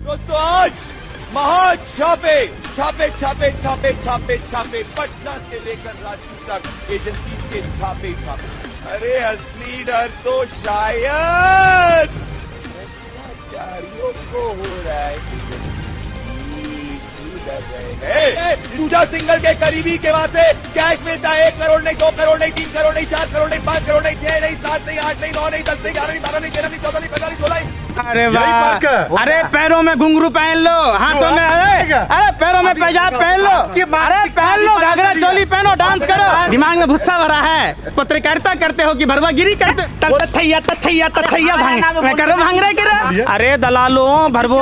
दोस्तों आज महा छापे छापे छापे छापे छापे छापे पटना से लेकर रांची तक एजेंसी के छापे छापे। अरे असली डर तो शायद भ्रष्टाचारियों को हो रहा है। दूजा सिंगल के करीबी के वहां से कैश मिलता है 1 करोड़ नहीं 2 करोड़ नहीं 3 करोड़ नहीं 4 करोड़ नहीं 5 करोड़ नहीं 6 नहीं 7 नहीं 8 नहीं 9 नहीं 10 नहीं 11 नहीं 12 नहीं 13 नहीं 14 नहीं 15 नहीं 16 नहीं। अरे वाह, अरे पैरों में घुंघरू पहन लो, हाथों में अरे पैरों में पैजाब पहन लो, अरे पहन लो, घाघरा चोली पहनो, डांस करो। दिमाग में भुस्सा भरा है, पत्रकारिता करते हो कि भरवागिरी करते? तथैया तथैया तथैया भांग रहे। अरे दलालों भरवो,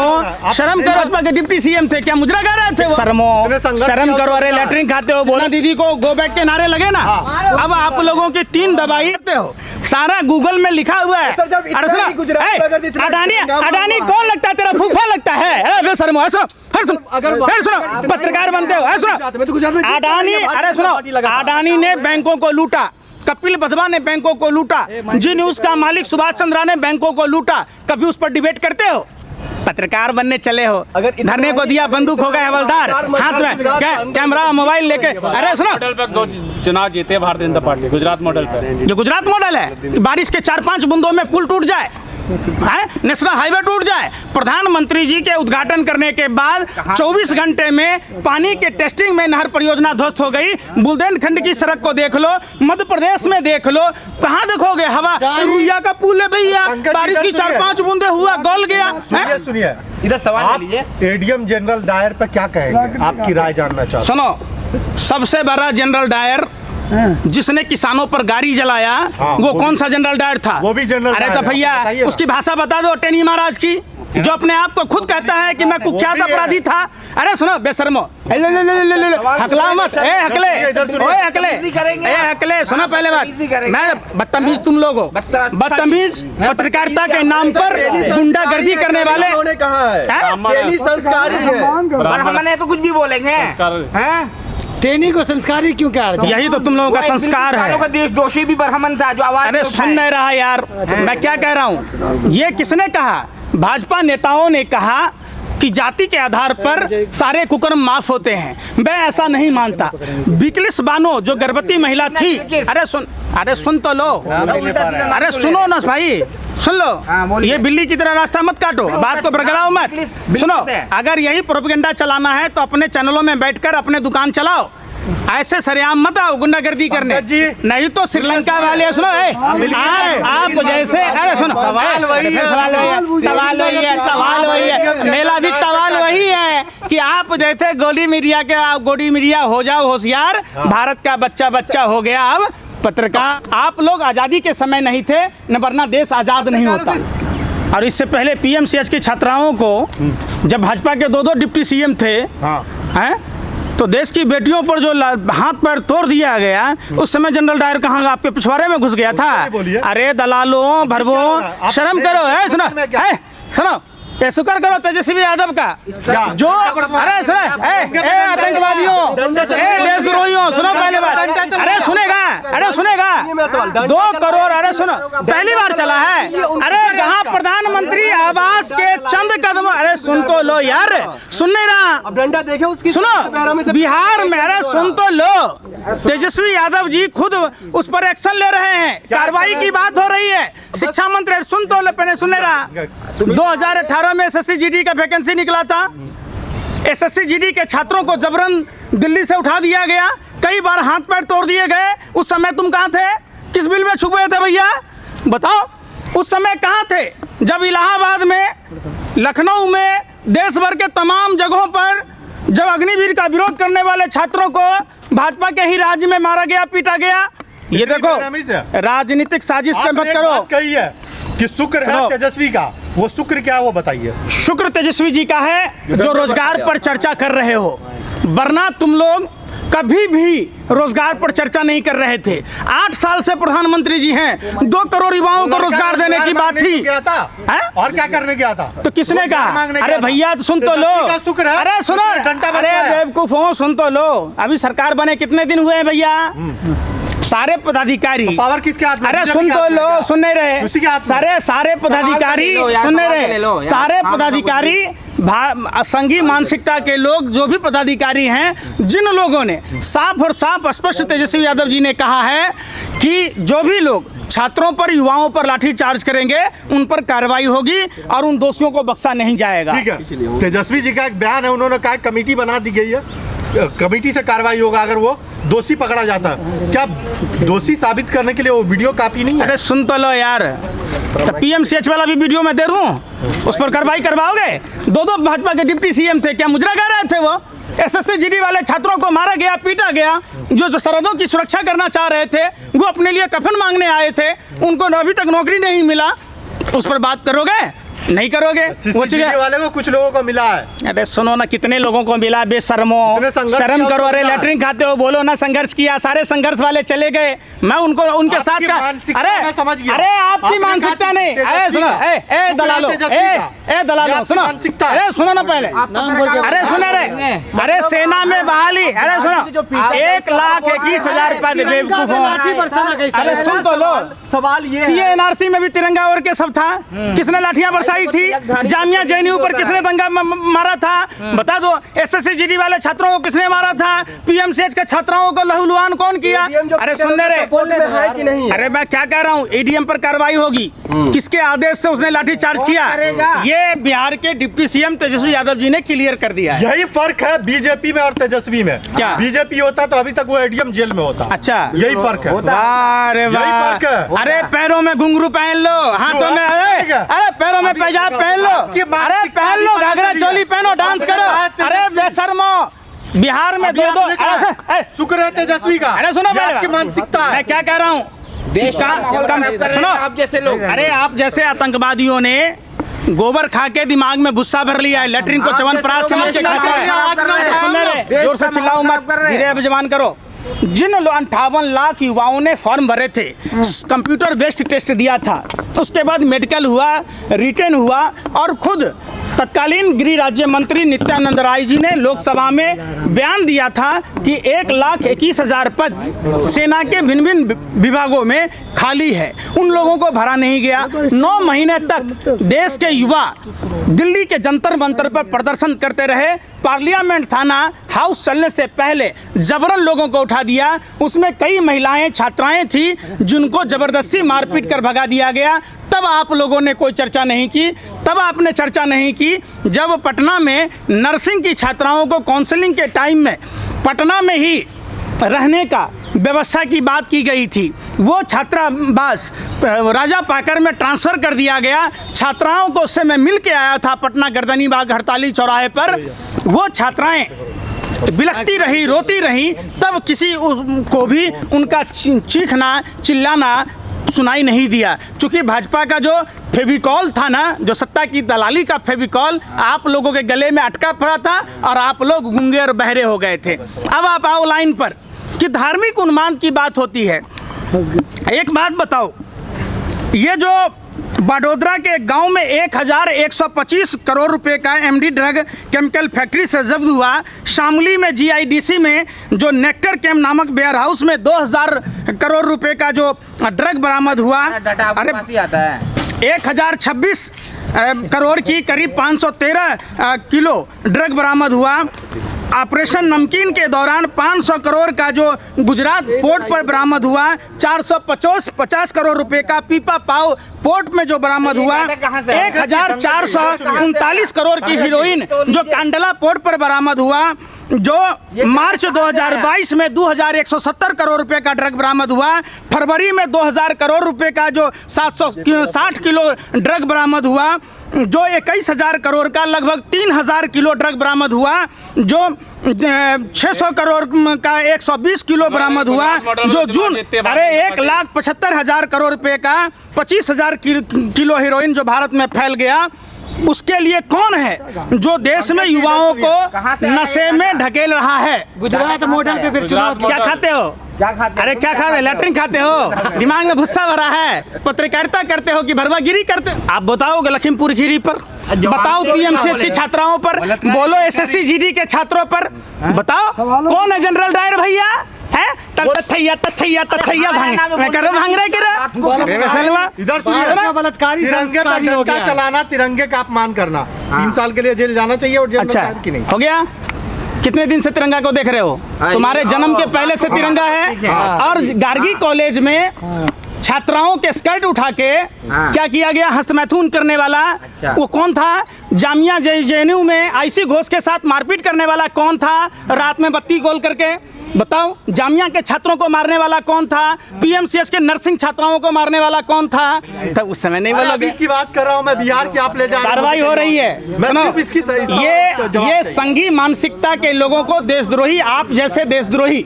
शर्म करो। भाजपा के डिप्टी सीएम थे, क्या मुजरा गा रहे थे? शर्म करो। अरे लैट्रिन खाते हो, बोला दीदी को गो बैक के नारे लगे ना। अब आप लोगों की 3 दवाई हो, सारा गूगल में लिखा हुआ है। अडानी कौन लगता है? तेरा फूफा लगता है? पत्रकार बनते हो? अडानी, अरे सुनो, अडानी ने बैंकों को लूटा, कपिल बधवा ने बैंकों को लूटा, जी न्यूज का मालिक सुभाष चंद्रा ने बैंकों को लूटा। कभी उस पर डिबेट करते हो? पत्रकार बनने चले हो, धरने को दिया, बंदूक हो गए हवलदार हाथ में, कैमरा मोबाइल लेके। अरे सुनो, मॉडल पे चुनाव जीते भारतीय जनता पार्टी, गुजरात मॉडल पे। जो गुजरात मॉडल है, बारिश के 4-5 बूंदों में पुल टूट जाए, नेशनल हाईवे टूट जाए। प्रधानमंत्री जी के उद्घाटन करने के बाद 24 घंटे में पानी के टेस्टिंग में नहर परियोजना ध्वस्त हो गई। बुंदेलखंड की सड़क को देख लो, मध्य प्रदेश में देख लो, कहाँ देखोगे? हवा रुइया का पुल है भैया, बारिश की 4-5 बूंदे हुआ गल गया। सुनिए, इधर सवाल लीजिए, एडीएम जनरल डायर पे क्या कहेंगे? आपकी राय जानना चाहता हूं। सुनो, सबसे बड़ा जनरल डायर जिसने किसानों पर गाड़ी जलाया, वो कौन सा जनरल डायर था? वो भी जनरल। अरे तो भैया उसकी भाषा बता दो, टेनी महाराज की, जो अपने आप को खुद कहता है कि मैं कुख्यात अपराधी था। अरे सुनो बेशर्मो, हकला मत, हकले सुनो पहले बात, मैं बदतमीज तुम लोग हो, बदतमीज पत्रकारिता के नाम पर गुंडागर्दी करने वाले संस्कारी है, और हमने तो कुछ भी बोलेंगे। टेनी को संस्कारी क्यों कह रहे? यही तो तुम लोगों का संस्कार है। देश दोषी भी बरहमन था जो आवाज। अरे सुन नहीं रहा यार, मैं क्या कह रहा हूँ? ये किसने कहा? भाजपा नेताओं ने कहा कि जाति के आधार पर सारे कुकर्म माफ होते हैं। मैं ऐसा नहीं मानता। बिकलिस बानो जो गर्भवती महिला थी, अरे सुन तो लो, अरे सुनो ना भाई, सुन लो, ये बिल्ली की तरह रास्ता मत काटो, बात को बरगलाओ मत। सुनो, अगर यही प्रोपेगेंडा चलाना है तो अपने चैनलों में बैठकर अपने दुकान चलाओ, ऐसे सरेआम मत आओ गुंडागर्दी करने। नहीं तो श्रीलंका वाले, सुनो आप जैसे, अरे सुनो, सवाल वही है, मेरा भी सवाल वही है कि आप जैसे गोडी मीडिया हो जाओ होशियार, भारत का बच्चा हो गया अब पत्रकार। आप लोग आजादी के समय नहीं थे न, वरना देश आजाद नहीं होता। और इससे पहले पीएमसीएच की छात्राओं को जब भाजपा के 2 डिप्टी सीएम थे, हैं, तो देश की बेटियों पर जो हाथ पैर तोड़ दिया गया, उस समय जनरल डायर कहाँ आपके पिछवाड़े में घुस गया था? अरे दलालों भरवो, शर्म करो। है सुनो, ये शुक्र करो तेजस्वी यादव का, जो अरे सुनो, आतंकवादियों, देशद्रोहियों, सुनो पहले बात, अरे सुनेगा 2 करोड़, अरे सुनो, पहली बार चला है। अरे जहाँ प्रधानमंत्री आवास के चंद कदम, अरे सुन तो लो यार, सुन नहीं रहा, डंडा देखे उसकी, सुनो बिहार में, अरे सुन तो लो, तेजस्वी यादव जी खुद उस पर एक्शन ले रहे हैं, कार्रवाई की बात हो रही है। शिक्षा मंत्री, सुन तो लो, पहले सुन नहीं रहा। 2018 में एसएससी जीडी का वैकेंसी निकला था, एसएससी जीडी के छात्रों को जबरन दिल्ली से उठा दिया गया, कई बार हाथ पैर तोड़ दिए गए। उस समय तुम कहाँ थे? किस बिल में छुपे थे भैया? बताओ, उस समय कहाँ थे जब इलाहाबाद में, लखनऊ में, देश भर के तमाम जगहों पर जब अग्निवीर का विरोध करने वाले छात्रों को भाजपा के ही राज्य में मारा गया, पीटा गया? ये देखो, राजनीतिक साजिश का मत करो। कही है कि शुक्र है तेजस्वी का, वो शुक्र क्या है वो बताइए। शुक्र तेजस्वी जी का है जो रोजगार पर चर्चा कर रहे हो, वरना तुम लोग कभी भी रोजगार पर चर्चा नहीं कर रहे थे। 8 साल से प्रधानमंत्री जी हैं, 2 करोड़ युवाओं को रोजगार देने की बात थी। और क्या करने गया था? तो किसने कहा? अरे भैया सुन तो लो, अरे सुनो, अरे बेवकूफों सुन तो लो, अभी सरकार बने कितने दिन हुए हैं भैया? सारे पदाधिकारी, पावर किसके हाथ में? अरे सुन तो लो, सुन नहीं रहे, सारे पदाधिकारी सुन नहीं रहे, सारे पदाधिकारी संघी मानसिकता के लोग जो भी पदाधिकारी हैं, जिन लोगों ने साफ और साफ स्पष्ट तेजस्वी यादव जी ने कहा है कि जो भी लोग छात्रों पर, युवाओं पर लाठी चार्ज करेंगे उन पर कार्रवाई होगी और उन दोषियों को बख्शा नहीं जाएगा। ठीक है, तेजस्वी जी का एक बयान है, उन्होंने कहा कमेटी बना दी गई है, कमेटी से कार्रवाई होगा अगर वो दोषी पकड़ा जाता है। क्या दोषी साबित करने के लिए वो वीडियो कॉपी नहीं है? अरे सुन तो लो यार, तो पीएमसीएच वाला भी वीडियो मैं दे दूं, उस पर कार्रवाई करवाओगे? दो भाजपा के डिप्टी सीएम थे, क्या मुजरा कर रहे थे वो? एसएससी वाले छात्रों को मारा गया, पीटा गया, जो सरहदों की सुरक्षा करना चाह रहे थे, वो अपने लिए कफन मांगने आए थे, उनको अभी तक नौकरी नहीं मिला, उस पर बात करोगे? नहीं करोगे। वाले को कुछ लोगों को मिला है। अरे सुनो ना, कितने लोगों को मिला, बेशर्मो, शर्म करो। अरे लैटरिन खाते हो, बोलो ना संघर्ष किया, सारे संघर्ष वाले चले गए, मैं उनको उनके साथ का, अरे आपकी मानसिकता नहीं, अरे सुनो, ए दलालो, ए दलालो, सुनो, अरे सुनो ना पहले, अरे सुनो रे, अरे सेना में बहाली, अरे सुनो, 1,21,000 पद बेवकूफों, अरे सुन तो लो, सवाल ये CNRC में भी तिरंगा और के सब था, किसने लाठियां बरसाई थी? जामिया JNU पर किसने दंगा मारा था? बता दो। SSC वाले छात्रों को किसने मारा था? PMCH के छात्राओं को लहूलुहान कौन किया? अरे सुन रे, अरे मैं क्या कह रहा हूँ, ADM पर कार्रवाई होगी। किसके आदेश से उसने लाठी चार्ज किया? ये बिहार के डिप्टी सीएम तेजस्वी यादव जी ने क्लियर कर दिया है। यही फर्क है बीजेपी में और तेजस्वी में। क्या? बीजेपी होता तो अभी तक वो ADM जेल में होता। अच्छा, यही फर्क है। अरे वाह, अरे पैरों में घुंघरू पहन लो, हाथों में, अरे पैरों में पैजाब पहन लो, अरे पहन लो, घाघरा चोली पहनो, डांस करो। अरे बेशर्मो, बिहार में दो शुक्र है तेजस्वी का। अरे सुनो, आपकी मानसिकता है। मैं क्या कह रहा हूँ, सुनो, आप जैसे लोग, अरे आप जैसे आतंकवादियों ने गोबर खा के दिमाग में गुस्सा भर लिया है, लैट्रिन को च्यवनप्राश समझ के खाता है। सुन ले, जोर से चिल्लाओ मत, धीरे जबान करो। जिन 58 लाख युवाओं ने फॉर्म भरे थे, कंप्यूटर बेस्ड टेस्ट दिया था, उसके बाद मेडिकल हुआ, रिटर्न हुआ, और खुद तत्कालीन गृह राज्य मंत्री नित्यानंद राय जी ने लोकसभा में बयान दिया था कि 1,21,000 पद सेना के भिन्न भिन्न विभागों में खाली है, उन लोगों को भरा नहीं गया। 9 महीने तक देश के युवा दिल्ली के जंतर मंतर पर प्रदर्शन करते रहे, पार्लियामेंट थाना हाउस चलने से पहले जबरन लोगों को उठा दिया, उसमें कई महिलाएं, छात्राएं थी जिनको जबरदस्ती मारपीट कर भगा दिया गया। तब आप लोगों ने कोई चर्चा नहीं की, तब आपने चर्चा नहीं की जब पटना में नर्सिंग की छात्राओं को काउंसलिंग के टाइम में पटना में ही रहने का व्यवस्था की बात की गई थी। वो छात्रावास राजा पाकर में ट्रांसफ़र कर दिया गया। छात्राओं को उससे मैं मिल के आया था पटना गर्दनी बाग हड़ताली चौराहे पर। वो छात्राएं बिलखती रही, रोती रही, तब किसी को भी उनका चीखना, चिल्लाना सुनाई नहीं दिया। चूंकि भाजपा का जो फेविकॉल था ना, जो सत्ता की दलाली का फेविकॉल आप लोगों के गले में अटका पड़ा था और आप लोग गूंगे और बहरे हो गए थे। अब आप आओ लाइन पर कि धार्मिक उन्माद की बात होती है। एक बात बताओ, ये जो बड़ोदरा के गांव में 1,125 करोड़ रुपए का MD ड्रग केमिकल फैक्ट्री से जब्त हुआ, शामली में GIDC में जो नेक्टर कैम्प नामक वेयर हाउस में 2,000 करोड़ रुपए का जो ड्रग बरामद हुआ, अरे 1,026 करोड़ की करीब 513 किलो ड्रग बरामद हुआ। ऑपरेशन नमकीन के दौरान 500 करोड़ का जो गुजरात पोर्ट पर बरामद हुआ, 450 करोड़ रुपए का पीपा पाव पोर्ट में जो बरामद हुआ, 1,439 करोड़ की हीरोइन जो कांडला पोर्ट पर बरामद हुआ, जो मार्च 2022 में 2,170 करोड़ रुपए का ड्रग बरामद हुआ, फरवरी में 2,000 करोड़ रुपए का जो 760 किलो ड्रग बरामद हुआ, जो 21,000 करोड़ का लगभग 3,000 किलो ड्रग बरामद हुआ, जो 600 करोड़ का 120 किलो बरामद हुआ, जो जून, अरे 1,75,000 करोड़ रुपए का 25,000 किलो हीरोइन जो भारत में फैल गया। उसके लिए कौन है जो देश में युवाओं को नशे में ढकेल रहा है? गुजरात मॉडल पे फिर चुनाव क्या खाते हो? अरे क्या खा रहे? लैट्रिन खाते हो? दिमाग में भुस्सा भरा है? पत्रकारिता करते हो कि भरवागिरी करते हो? आप बताओ लखीमपुर खीरी पर, बताओ PMCH की छात्राओं पर, बोलो SSC GD के छात्रों पर, बताओ कौन है जनरल डायर भैया? है तब तथैया भांग मैं कर रहा हूँ भांग रहे इधर सुनिए, बलात्कारी तिरंगे पर संस्कारी हो डंडा गया। चलाना, तिरंगे का अपमान करना, 3 साल के लिए जेल जाना चाहिए और जेल में अच्छा कैद की नहीं। हो गया। कितने दिन से तिरंगा को देख रहे हो? तुम्हारे जन्म के पहले से तिरंगा है। और गार्गी कॉलेज में छात्राओं के स्कर्ट उठा के क्या किया गया? हस्तमैथुन करने वाला वो कौन था? जामिया जेएनयू में आईसी घोष के साथ मारपीट करने वाला कौन था? रात में बत्ती गोल करके बताओ। जामिया के छात्रों को मारने वाला कौन था? पीएमसीएच के नर्सिंग छात्राओं को मारने वाला कौन था? तो उस समय नहीं बोलोगे। अभी की बात कर रहा हूँ मैं, बिहार की आप ले जा रहे हो। कार्रवाई हो रही है। मैं सुनो, सिर्फ इसकी सही ये संघी मानसिकता के लोगों को देशद्रोही, आप जैसे देशद्रोही,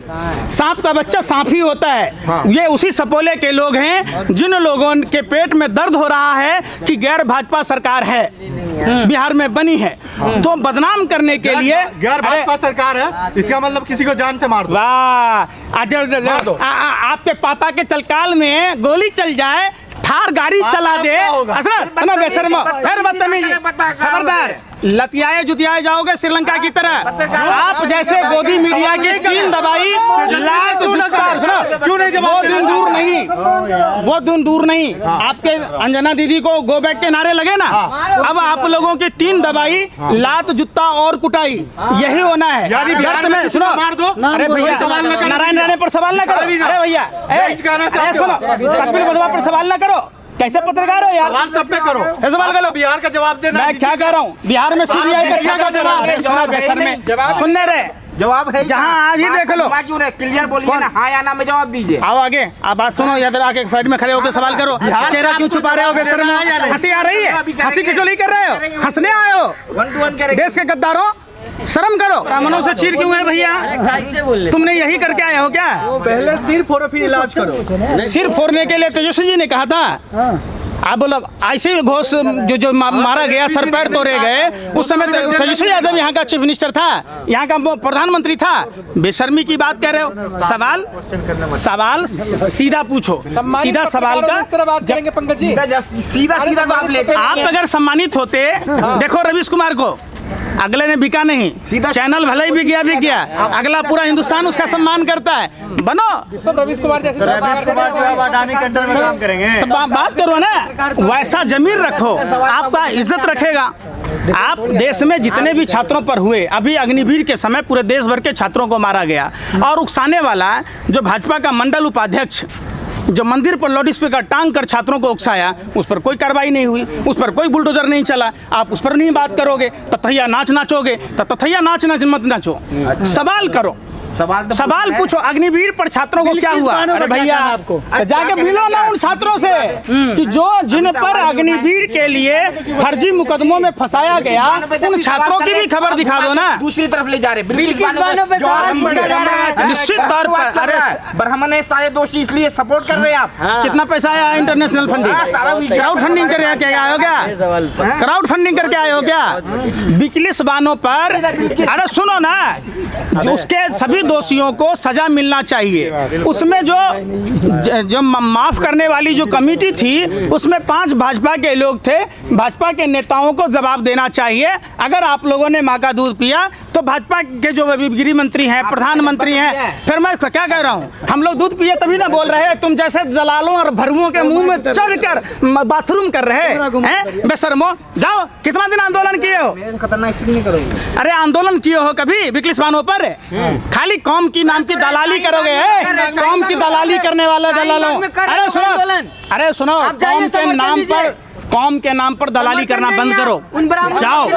सांप का बच्चा सांप ही होता है। ये उसी सपोले के लोग हैं जिन लोगों के पेट में दर्द हो रहा है कि गैर भाजपा सरकार है बिहार में बनी है, तो बदनाम करने के लिए गैर भाजपा सरकार है, इसका मतलब किसी को जान से मार दो। वाह, आपके पापा के तलकाल में गोली चल जाए, थार गाड़ी चला दे, बेशर्मो, फिर बदतमीजी, खबरदार, लतियाए जुतियाए जाओगे श्रीलंका की तरह। आप जैसे गोदी मीडिया की टीम दबाई, लात वो दिन दूर नहीं। आपके अंजना दीदी को गो बैक के नारे लगे ना, अब आप लोगों की टीम दबाई, लात जुत्ता और कुटाई, यही होना है। में सुनो, मार दो। अरे भैया नारायण राणे पर सवाल ना करो। अरे भैया सुनो, कपिल बधवा पर सवाल ना करो। कैसे पत्रकार हो यार? सवाल सब पे करो, सवाल करो। बिहार का जवाब देना। मैं क्या कह रहा हूँ, बिहार में सीबीआई का क्या जवाब है? सुनने रहे जवाब है, जहाँ आज ही देख लो। क्यों रहे, क्लियर बोलिए ना, हाँ या ना में जवाब दीजिए। आओ आगे, आप बात सुनो, या इधर आके साइड में खड़े होकर सवाल करो। चेहरा क्यों छुपा रहे हो बेशर्मो? हंसी आ रही है? हंसी खिचड़ी कर रहे हो? हंसने आए हो? 1 to 1 करेंगे। देश के गद्दारों, शर्म करो। ब्राह्मणों से चीर क्यों है भैया? तुमने यही करके आए हो क्या? पहले सिर फोड़ो फिर इलाज करो। सिर फोड़ने के लिए तेजस्वी जी ने कहा था। आप बोलो ऐसे घोष जो मारा गया, सर पैर तोड़े गए, उस समय तेजस्वी यादव यहाँ का चीफ मिनिस्टर था, यहाँ का प्रधानमंत्री था। बेशर्मी की बात कह रहे हो। सवाल सीधा पूछो, सीधा सवाल का सीधा तो आप लेते आप अगर सम्मानित होते, देखो रवीश कुमार को, अगले ने बिका नहीं, चैनल भले ही बिक गया, अगला पूरा हिंदुस्तान उसका सम्मान करता है। बनो सब रवीश कुमार जैसे अडानी के अंडर में काम करेंगे। तो बात करो ना, वैसा जमीर रखो, आपका इज्जत रखेगा। आप देश में जितने भी छात्रों पर हुए, अभी अग्निवीर के समय पूरे देश भर के छात्रों को मारा गया, और उकसाने वाला जो भाजपा का मंडल उपाध्यक्ष जो मंदिर पर लाउड स्पीकर टांग कर छात्रों को उकसाया, उस पर कोई कार्रवाई नहीं हुई, उस पर कोई बुलडोजर नहीं चला। आप उस पर नहीं बात करोगे, तथैया नाचोगे, तो तथैया नाच मत नाचो, सवाल करो, सवाल पूछो। अग्निवीर पर छात्रों को क्या हुआ? अरे भैया जाके मिलो ना उन छात्रों से कि जिन पर अग्निवीर के लिए फर्जी मुकदमों में फंसाया गया, उन छात्रों की भी खबर दिखा दो ना। दूसरी तरफ ले जा रहे, निश्चित तौर पर। अरे ब्राह्मण है सारे दोषी, इसलिए सपोर्ट कर रहे हैं आप। कितना पैसा आया इंटरनेशनल फंडिंग? क्राउड फंडिंग करके आए हो क्या? क्राउड फंडिंग करके आए हो क्या? बिकलिस बानों पर, अरे सुनो ना, उसके सभी दोषियों को सजा मिलना चाहिए। उसमें जो माफ करने वाली जो कमेटी थी, उसमें 5 भाजपा के लोग थे। भाजपा के नेताओं को जवाब देना चाहिए। अगर आप लोगों ने माँ का दूध पिया, तो भाजपा के जो गृह मंत्री हैं, प्रधानमंत्री हैं, फिर मैं क्या कह रहा हूँ, हम लोग दूध पिए तभी ना बोल रहे हैं। तुम जैसे दलालों और भरुओं के मुंह में चढ़कर बाथरूम कर रहे हैं। बेशर्मो, जाओ, कितना दिन आंदोलन किए हो? अरे आंदोलन किए हो कभी बिकलिस बानों पर? खाली कौम की नाम की दलाली करोगे? कौम की दलाली करने वाले दलालों, अरे सुनो, कौम के नाम पर दलाली करना बंद करो। जाओ।